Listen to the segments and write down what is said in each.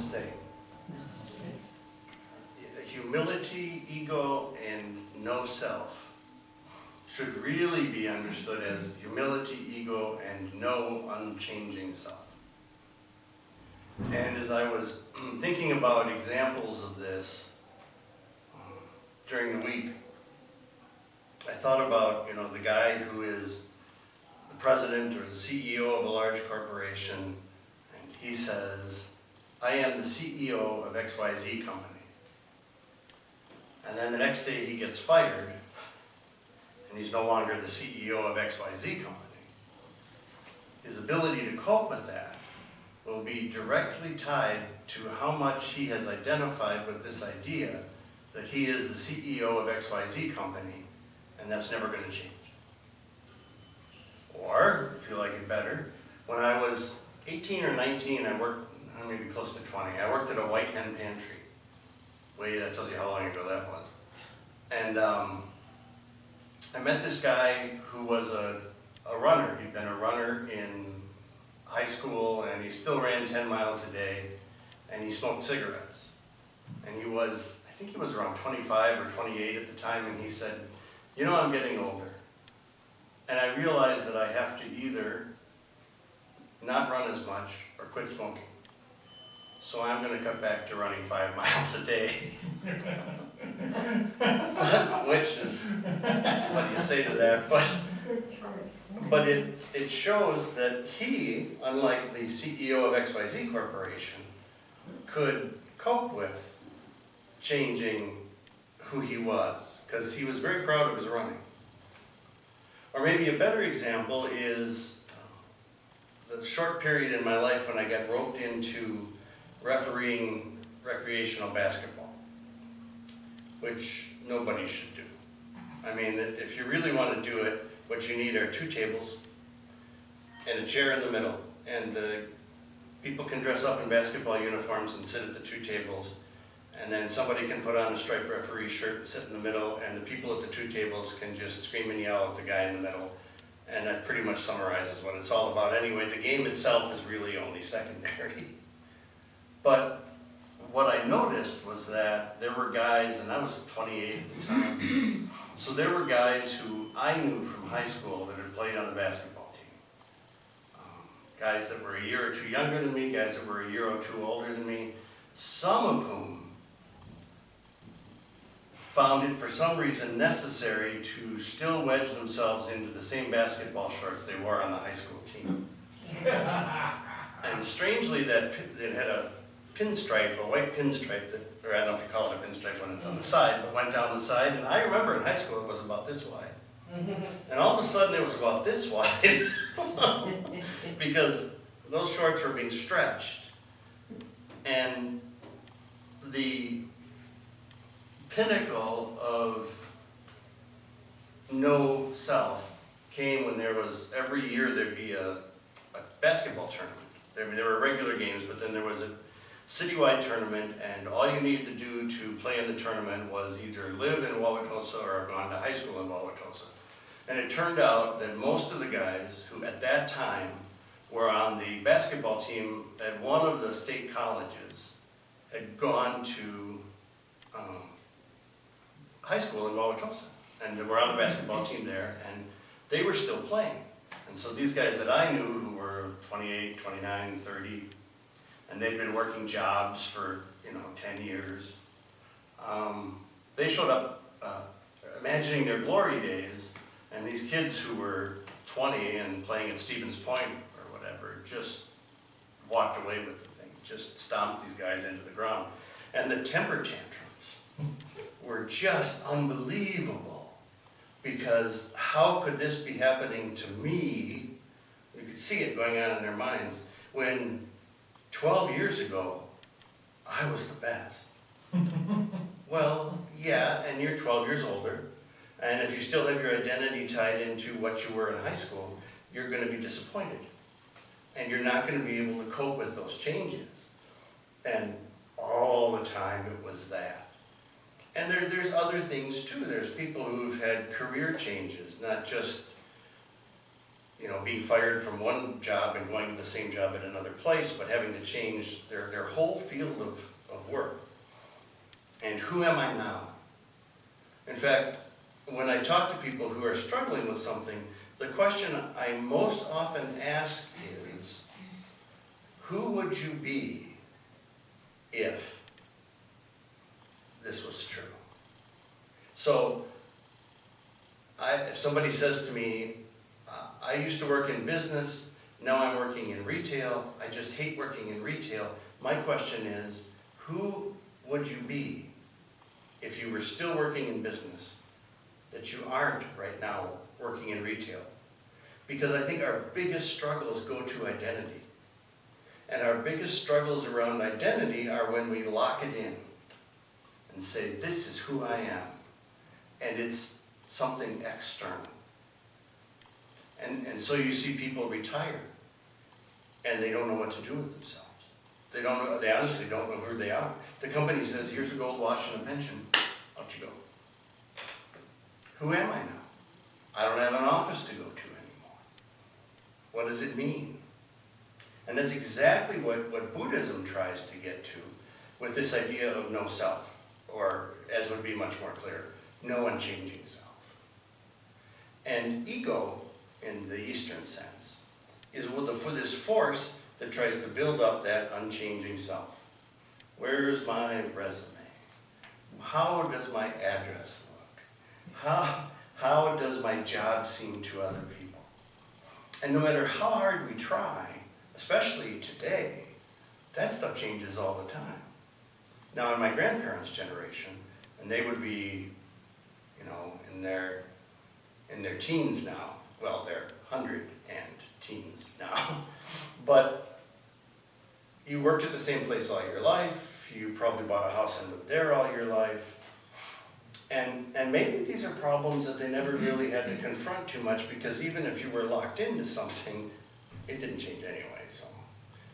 Namaste. Humility, ego, and no self should really be understood as humility, ego, and no unchanging self. And as I was thinking about examples of this during the week, I thought about, the guy who is the president or the CEO of a large corporation, and he says, I am the CEO of XYZ company. And then the next day he gets fired, and he's no longer the CEO of XYZ company. His ability to cope with that will be directly tied to how much he has identified with this idea that he is the CEO of XYZ company, and that's never going to change. Or, if you like it better, when I was 18 or 19, I worked, maybe close to 20, I worked at a white hen pantry. Wait, that tells you how long ago that was. And I met this guy who was a runner. He'd been a runner in high school, and he still ran 10 miles a day, and he smoked cigarettes. And he was, I think he was around 25 or 28 at the time, and he said, I'm getting older. And I realized that I have to either not run as much or quit smoking. So I'm going to cut back to running 5 miles a day. Which is, what do you say to that? But it shows that he, unlike the CEO of XYZ Corporation, could cope with changing who he was, because he was very proud of his running. Or maybe a better example is the short period in my life when I got roped into refereeing recreational basketball, which nobody should do. I mean, if you really want to do it, what you need are 2 tables and a chair in the middle. And people can dress up in basketball uniforms and sit at the 2 tables. And then somebody can put on a striped referee shirt and sit in the middle, and the people at the 2 tables can just scream and yell at the guy in the middle. And that pretty much summarizes what it's all about. Anyway, the game itself is really only secondary. But what I noticed was that there were guys, and I was 28 at the time, so there were guys who I knew from high school that had played on the basketball team. Guys that were a year or 2 younger than me, guys that were a year or 2 older than me, some of whom found it for some reason necessary to still wedge themselves into the same basketball shorts they wore on the high school team. And strangely, that it had a pinstripe, a white pinstripe, or I don't know if you call it a pinstripe when it's on the side, but went down the side. And I remember in high school it was about this wide. And all of a sudden it was about this wide because those shorts were being stretched. And the pinnacle of no self came when there was, every year there'd be a basketball tournament. There were regular games, but then there was a citywide tournament, and all you needed to do to play in the tournament was either live in Wauwatosa or have gone to high school in Wauwatosa. And it turned out that most of the guys who at that time were on the basketball team at one of the state colleges had gone to high school in Wauwatosa, and they were on the basketball team there, and they were still playing. And so these guys that I knew who were 28, 29, 30, and they'd been working jobs for 10 years, they showed up imagining their glory days, and these kids who were 20 and playing at Stevens Point or whatever just walked away with the thing, just stomped these guys into the ground. And the temper tantrums were just unbelievable, because how could this be happening to me? You could see it going on in their minds when 12 years ago I was the best. Well, yeah, and you're 12 years older, and if you still have your identity tied into what you were in high school, you're going to be disappointed, and you're not going to be able to cope with those changes. And all the time it was that. And there's other things too. There's people who've had career changes, not just being fired from one job and going to the same job at another place, but having to change their whole field of work. And who am I now? In fact, when I talk to people who are struggling with something, the question I most often ask is, who would you be if this was true? So, if somebody says to me, I used to work in business, now I'm working in retail, I just hate working in retail, my question is, who would you be if you were still working in business, that you aren't right now working in retail? Because I think our biggest struggles go to identity. And our biggest struggles around identity are when we lock it in and say, this is who I am. And it's something external. And so you see people retire and they don't know what to do with themselves. They honestly don't know who they are. The company says, here's a gold watch and a pension, out you go. Who am I now? I don't have an office to go to anymore. What does it mean? And that's exactly what Buddhism tries to get to with this idea of no self, or as would be much more clear, no unchanging self. And ego, in the Eastern sense, is for this force that tries to build up that unchanging self. Where's my resume? How does my address look? How does my job seem to other people? And no matter how hard we try, especially today, that stuff changes all the time. Now, in my grandparents' generation, and they would be, in their teens now. Well, they're 100 and teens now. But you worked at the same place all your life. You probably bought a house and lived there all your life. And maybe these are problems that they never really had to confront too much, because even if you were locked into something, it didn't change anyway. So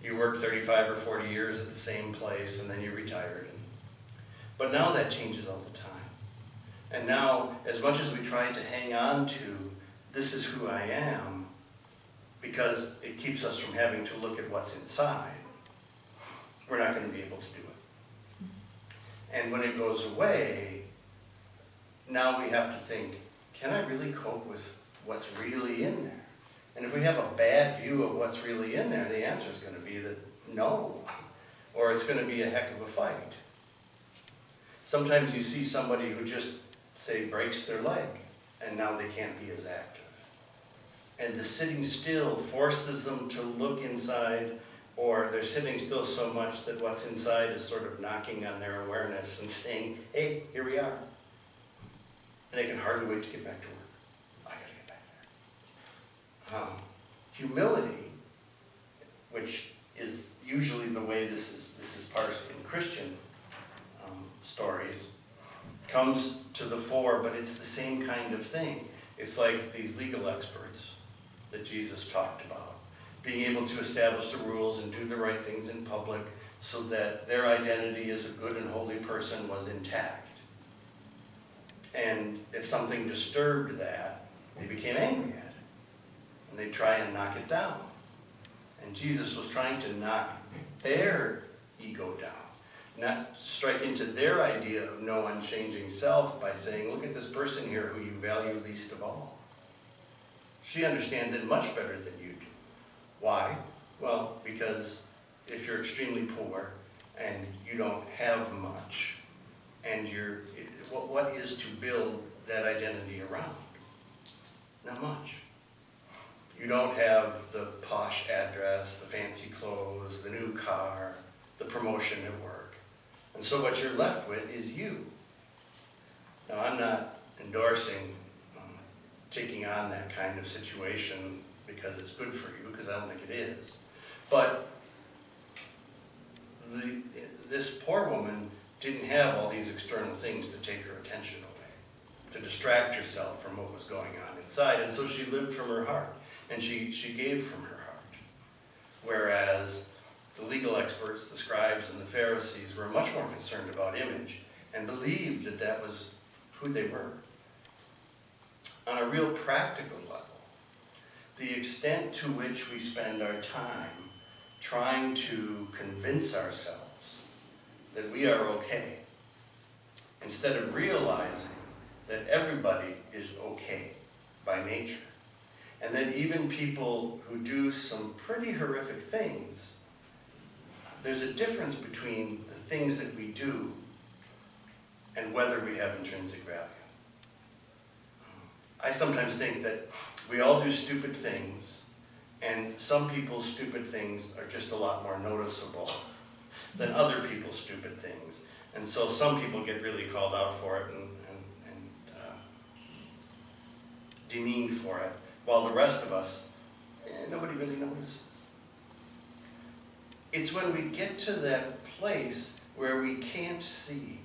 you worked 35 or 40 years at the same place and then you retired. But now that changes all the time. And now, as much as we try to hang on to, this is who I am, because it keeps us from having to look at what's inside, we're not going to be able to do it. And when it goes away, now we have to think, can I really cope with what's really in there? And if we have a bad view of what's really in there, the answer is going to be that no, or it's going to be a heck of a fight. Sometimes you see somebody who just, say, breaks their leg, and now they can't be as active. And the sitting still forces them to look inside, or they're sitting still so much that what's inside is sort of knocking on their awareness and saying, hey, here we are. And they can hardly wait to get back to work. I gotta get back there. Humility, which is usually the way this is parsed in Christian stories, comes to the fore, but it's the same kind of thing. It's like these legal experts that Jesus talked about, being able to establish the rules and do the right things in public so that their identity as a good and holy person was intact. And if something disturbed that, they became angry at it. And they'd try and knock it down. And Jesus was trying to knock their ego down, not strike into their idea of no unchanging self by saying, look at this person here who you value least of all. She understands it much better than you do. Why? Well, because if you're extremely poor and you don't have much, and what is to build that identity around? Not much. You don't have the posh address, the fancy clothes, the new car, the promotion at work. And so what you're left with is you. Now, I'm not endorsing taking on that kind of situation because it's good for you, because I don't think it is. But this poor woman didn't have all these external things to take her attention away, to distract herself from what was going on inside. And so she lived from her heart, and she gave from her heart. Whereas the legal experts, the scribes and the Pharisees, were much more concerned about image and believed that that was who they were. On a real practical level, the extent to which we spend our time trying to convince ourselves that we are okay, instead of realizing that everybody is okay by nature, and that even people who do some pretty horrific things, there's a difference between the things that we do and whether we have intrinsic value. I sometimes think that we all do stupid things, and some people's stupid things are just a lot more noticeable than other people's stupid things. And so some people get really called out for it and demeaned for it, while the rest of us, nobody really notices. It's when we get to that place where we can't see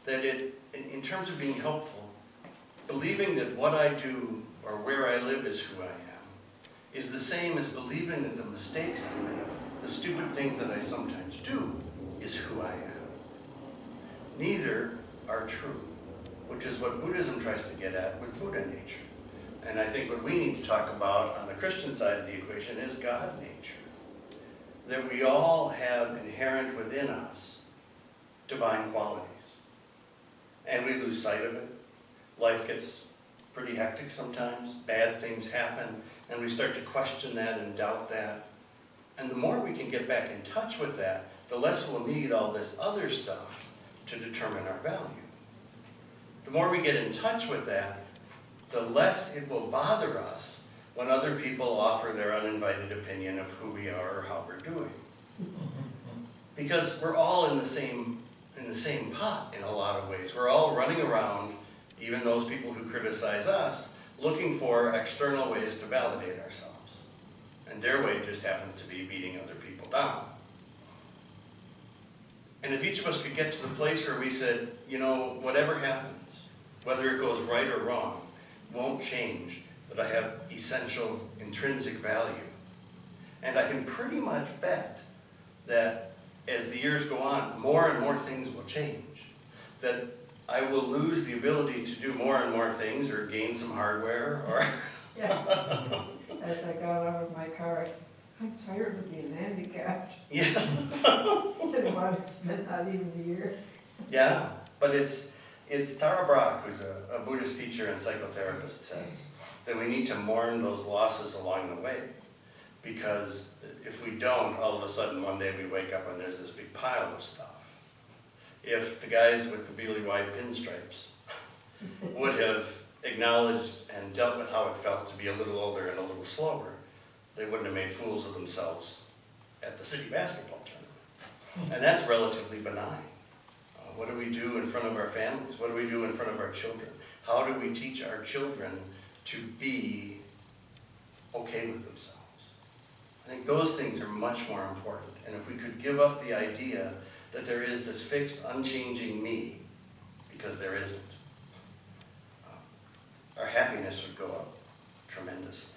that it, in terms of being helpful, believing that what I do or where I live is who I am, is the same as believing that the mistakes I make, the stupid things that I sometimes do, is who I am. Neither are true, which is what Buddhism tries to get at with Buddha nature. And I think what we need to talk about on the Christian side of the equation is God nature. That we all have inherent within us divine qualities. And we lose sight of it. Life gets pretty hectic sometimes. Bad things happen. And we start to question that and doubt that. And the more we can get back in touch with that, the less we'll need all this other stuff to determine our value. The more we get in touch with that, the less it will bother us when other people offer their uninvited opinion of who we are or how we're doing. Because we're all in the same pot in a lot of ways. We're all running around, even those people who criticize us, looking for external ways to validate ourselves. And their way just happens to be beating other people down. And if each of us could get to the place where we said, you know, whatever happens, whether it goes right or wrong, won't change that I have essential intrinsic value. And I can pretty much bet that as the years go on, more and more things will change. That I will lose the ability to do more and more things or gain some hardware or... Yeah. As I got out of my car, I'm tired of being handicapped. Yeah. I didn't want to spend not even a year. Yeah, but it's Tara Brach, who's a Buddhist teacher and psychotherapist, says that we need to mourn those losses along the way. Because if we don't, all of a sudden one day we wake up and there's this big pile of stuff. If the guys with the really wide pinstripes would have acknowledged and dealt with how it felt to be a little older and a little slower, they wouldn't have made fools of themselves at the city basketball tournament. And that's relatively benign. What do we do in front of our families? What do we do in front of our children? How do we teach our children to be okay with themselves? I think those things are much more important. And if we could give up the idea that there is this fixed, unchanging me, because there isn't, our happiness would go up tremendously.